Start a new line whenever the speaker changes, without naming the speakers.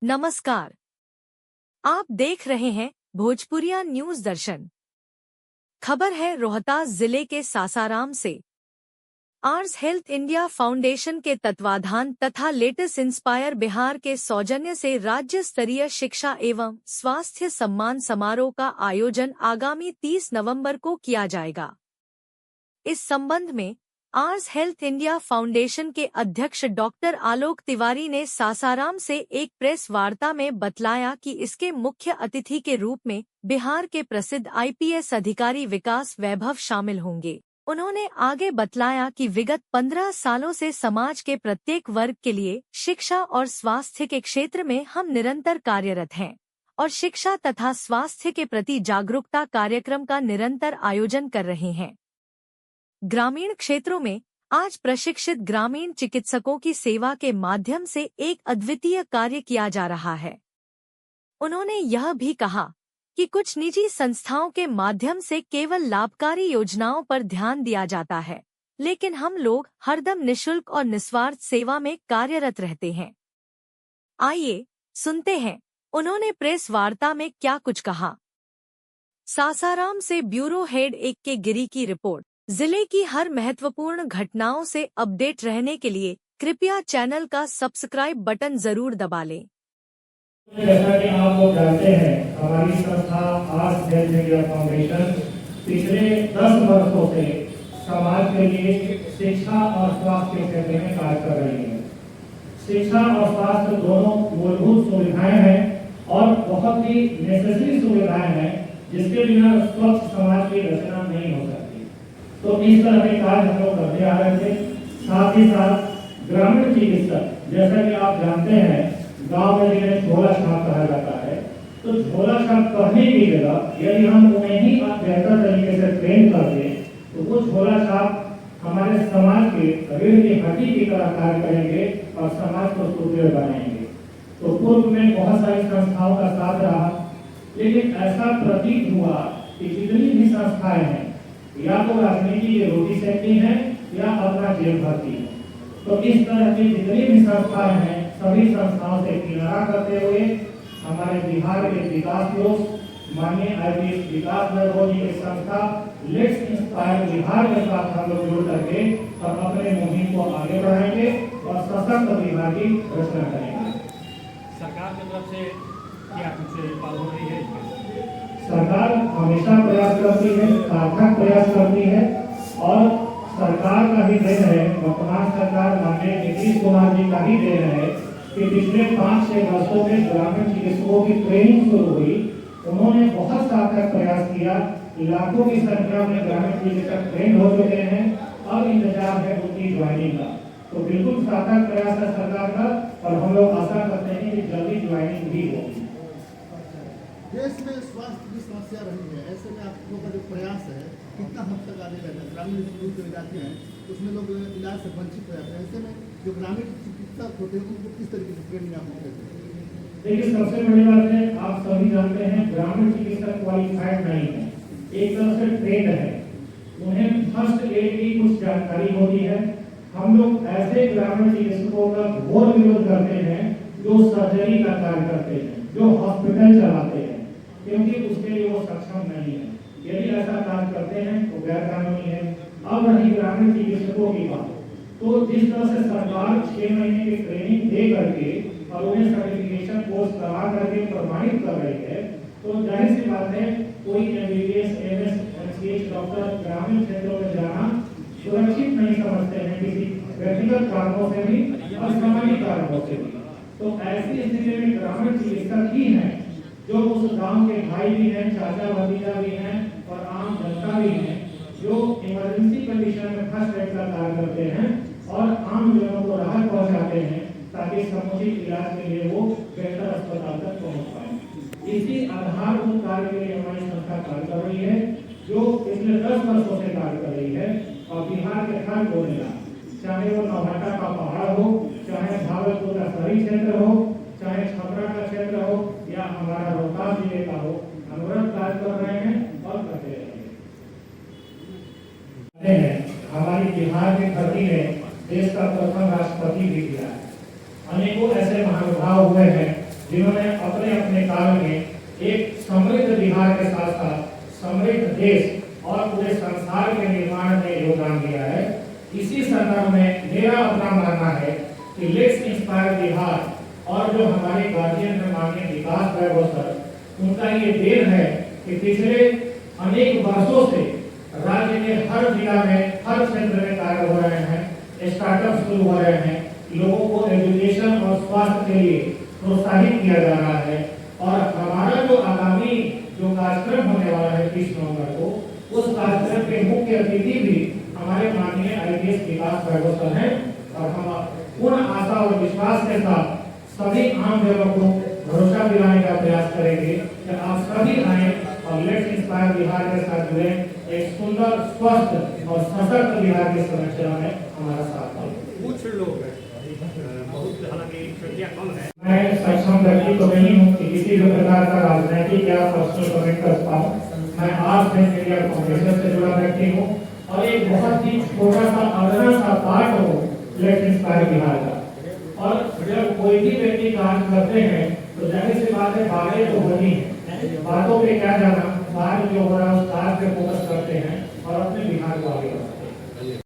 नमस्कार। आप देख रहे हैं भोजपुरिया न्यूज दर्शन। खबर है रोहतास जिले के सासाराम से। आर्स हेल्थ इंडिया फाउंडेशन के तत्वाधान तथा लेटेस्ट इंस्पायर बिहार के सौजन्य से राज्य स्तरीय शिक्षा एवं स्वास्थ्य सम्मान समारोह का आयोजन आगामी 30 नवंबर को किया जाएगा। इस संबंध में आर्स हेल्थ इंडिया फाउंडेशन के अध्यक्ष डॉक्टर आलोक तिवारी ने सासाराम से एक प्रेस वार्ता में बतलाया कि इसके मुख्य अतिथि के रूप में बिहार के प्रसिद्ध आईपीएस अधिकारी विकास वैभव शामिल होंगे। उन्होंने आगे बतलाया कि विगत 15 सालों से समाज के प्रत्येक वर्ग के लिए शिक्षा और स्वास्थ्य के क्षेत्र में हम निरंतर कार्यरत हैं और शिक्षा तथा स्वास्थ्य के प्रति जागरूकता कार्यक्रम का निरंतर आयोजन कर रहे हैं। ग्रामीण क्षेत्रों में आज प्रशिक्षित ग्रामीण चिकित्सकों की सेवा के माध्यम से एक अद्वितीय कार्य किया जा रहा है। उन्होंने यह भी कहा कि कुछ निजी संस्थाओं के माध्यम से केवल लाभकारी योजनाओं पर ध्यान दिया जाता है, लेकिन हम लोग हरदम निःशुल्क और निस्वार्थ सेवा में कार्यरत रहते हैं। आइए सुनते हैं उन्होंने प्रेस वार्ता में क्या कुछ कहा। सासाराम से ब्यूरो हेड 1 के गिरी की रिपोर्ट। जिले की हर महत्वपूर्ण घटनाओं से अपडेट रहने के लिए कृपया चैनल का सब्सक्राइब बटन जरूर दबा लें।
जैसा कि आप लोग जानते हैं, हमारी संस्था आर्स हेल्थ इंडिया फाउंडेशन पिछले 10 वर्षों से समाज के लिए शिक्षा और स्वास्थ्य के क्षेत्र में कार्य कर रही है। शिक्षा और स्वास्थ्य दोनों मूलभूत सुविधाएं हैं और बहुत ही नेसेसरी सुविधाएं हैं, जिसके बिना स्वच्छ समाज की रचना नहीं हो सकती। तो इस तरह के कार्य हम लोग करते आ रहे थे। साथ ही साथ ग्रामीण चिकित्सक, जैसा कि आप जानते हैं, गांव में जिन्हें झोला छाप कहा जाता है, तो झोला छाप करने की जगह यदि हम उन्हें ही बेहतर तरीके से ट्रेन कर दें तो वो झोला छाप हमारे समाज के रीढ़ की हड्डी की तरह कार्य करेंगे और समाज को सुदृढ़ बनाएंगे। तो पूर्व में बहुत सारी संस्थाओं का साथ रहा, लेकिन ऐसा प्रतीत हुआ कि जितनी भी संस्थाएं हैं या तो राजनीति की रोटी सेकती हैं या अपना जेब भरती है। तो इस तरह की जितनी भी संस्थाएं हैं, सभी संस्थाओं से किनारा करते हुए हमारे बिहार के विकास लोग माननीय आईपीएस विकास वैभव जी की संस्था लेट्स इंस्पायर बिहार के साथ हम लोग जुड़ करके और अपने मुहिम को आगे बढ़ाएंगे और सशक्त बिहार की रचना करेंगे।
सरकार की तरफ से क्या कुछ पहल हो रही है?
सरकार हमेशा प्रयास करती है, सार्थक प्रयास करती है और सरकार का भी देन है, वर्तमान सरकार माननीय नीतीश कुमार जी का ही देन है कि पिछले 5-6 वर्षों में ग्रामीण चिकित्सकों की ट्रेनिंग शुरू हुई। उन्होंने बहुत सार्थक प्रयास किया, लाखों की संख्या में ग्रामीण चिकित्सक ट्रेन हो चुके हैं और इंतजार है उनकी ज्वाइनिंग का। तो बिल्कुल सार्थक प्रयास है सरकार का और हम लोग आशा करते हैं कि जल्दी ज्वाइनिंग भी होगी।
देश में स्वास्थ्य की समस्या रही है, ऐसे में आप लोगों का जो प्रयास है कितना हद तक आगे बढ़ना है? ग्रामीण स्कूल जो जाते हैं उसमें लोग इलाज से वंचित हो जाते हैं, ऐसे में जो ग्रामीण चिकित्सक होते हैं उनको किस तरीके से ट्रेनिंग आप देते हैं?
देखिए, सबसे बड़ी बात है, आप सभी जानते हैं ग्रामीण चिकित्सक क्वालिफाइड नहीं है, एक तरह से ट्रेंड है, उन्हें फर्स्ट एड की कुछ जानकारी होती है। हम लोग ऐसे ग्रामीण चिकित्सकों का घोर विरोध करते हैं जो सर्जरी का कार्य करते हैं, जो हॉस्पिटल चलाते हैं, क्योंकि उसके लिए वो सक्षम नहीं है। यदि ऐसा कार्य करते हैं तो गैर कानूनी है। अब रही ग्रामीण चिकित्सकों की बात, तो जिस तरह से सरकार 6 महीने की ट्रेनिंग दे करके और उन्हें सर्टिफिकेशन कोर्स करा करके प्रमाणित कर रही है, तो जाहिर सी बात है कोई एमबीबीएस, एमएस, एमसीएच डॉक्टर ग्रामीण क्षेत्रों में जाना सुरक्षित नहीं समझते हैं, किसी व्यक्तिगत कारणों से भी और सामाजिक कारणों से भी। तो ऐसी स्थिति में ग्रामीण चिकित्सक ही हैं जो उस गांव के भाई भी हैं, चाचा भतीजा भी हैं और आम जनता भी हैं, जो इमरजेंसी कंडीशन में फर्स्ट एड का कार्य करते हैं और आम जनों को राहत पहुंचाते हैं ताकि समुचित इलाज के लिए वो बेहतर अस्पताल तक पहुंच पाए। इसी आधारभूत कार्य के लिए हमारी संस्था कार्य कर रही है, जो पिछले 10 वर्षों से कार्य कर रही है और बिहार के हर कोने, चाहे वो नौहट्टा का पहाड़ हो, चाहे भागलपुर का शहरी क्षेत्र हो, चाहे छपरा का क्षेत्र हो या हमारा रोहतास जिले का हो, अनवरत कार्य कर रहे हैं और करते रहेंगे। हमारी बिहार की धरती ने देश का प्रथम राष्ट्रपति भी किया है। अनेकों ऐसे महानुभाव हुए हैं जिन्होंने अपने अपने काल में एक समृद्ध बिहार के साथ साथ समृद्ध देश और पूरे संसार के निर्माण में योगदान दिया है। इसी संदर्भ में मेरा अपना मानना है कि लेट्स इंस्पायर बिहार और जो हमारे गार्जियन है माननीय विकास वैभव सर, उनका ये देन है कि पिछले अनेक वर्षों से राज्य में हर जिला में हर क्षेत्र में कार्य हो रहे हैं, स्टार्टअप शुरू हो रहे हैं, लोगों को एजुकेशन और स्वास्थ्य के लिए प्रोत्साहित किया जा रहा है। और हमारा जो आगामी जो कार्यक्रम होने वाला है 30 नवंबर को, उस कार्यक्रम के मुख्य अतिथि भी हमारे माननीय IPS विकास वैभव सर हैं। और हम पूर्ण आशा और विश्वास के साथ सभी आम जनों को भरोसा दिलाने का प्रयास करेंगे कि आप सभी आए और लेट्स इंस्पायर बिहार के साथ जुड़े, एक सुंदर स्वस्थ और सशक्त बिहार की संरचना में हमारा साथ दें।
कुछ लोग बहुत, हालांकि संख्या कम है,
मैं सक्षम व्यक्ति तो नहीं हूँ कि किसी भी प्रकार का राजनीतिक या पर्सनल कमेंट कर पाऊँ। मैं आर्ट्स एंड इंडिया फाउंडेशन से जुड़ा व्यक्ति हूँ और एक बहुत ही छोटा सा अदना सा पार्ट हो लेट्स इंस्पायर बिहार का। और जब कोई भी व्यक्ति कार्य करते हैं तो जाहिर सी बात है बातें तो होती हैं, बातों पे क्या जाना, कार्य जो हो रहा है उस कार्य पे फोकस करते हैं और अपने बिहार को आगे बढ़ाते हैं।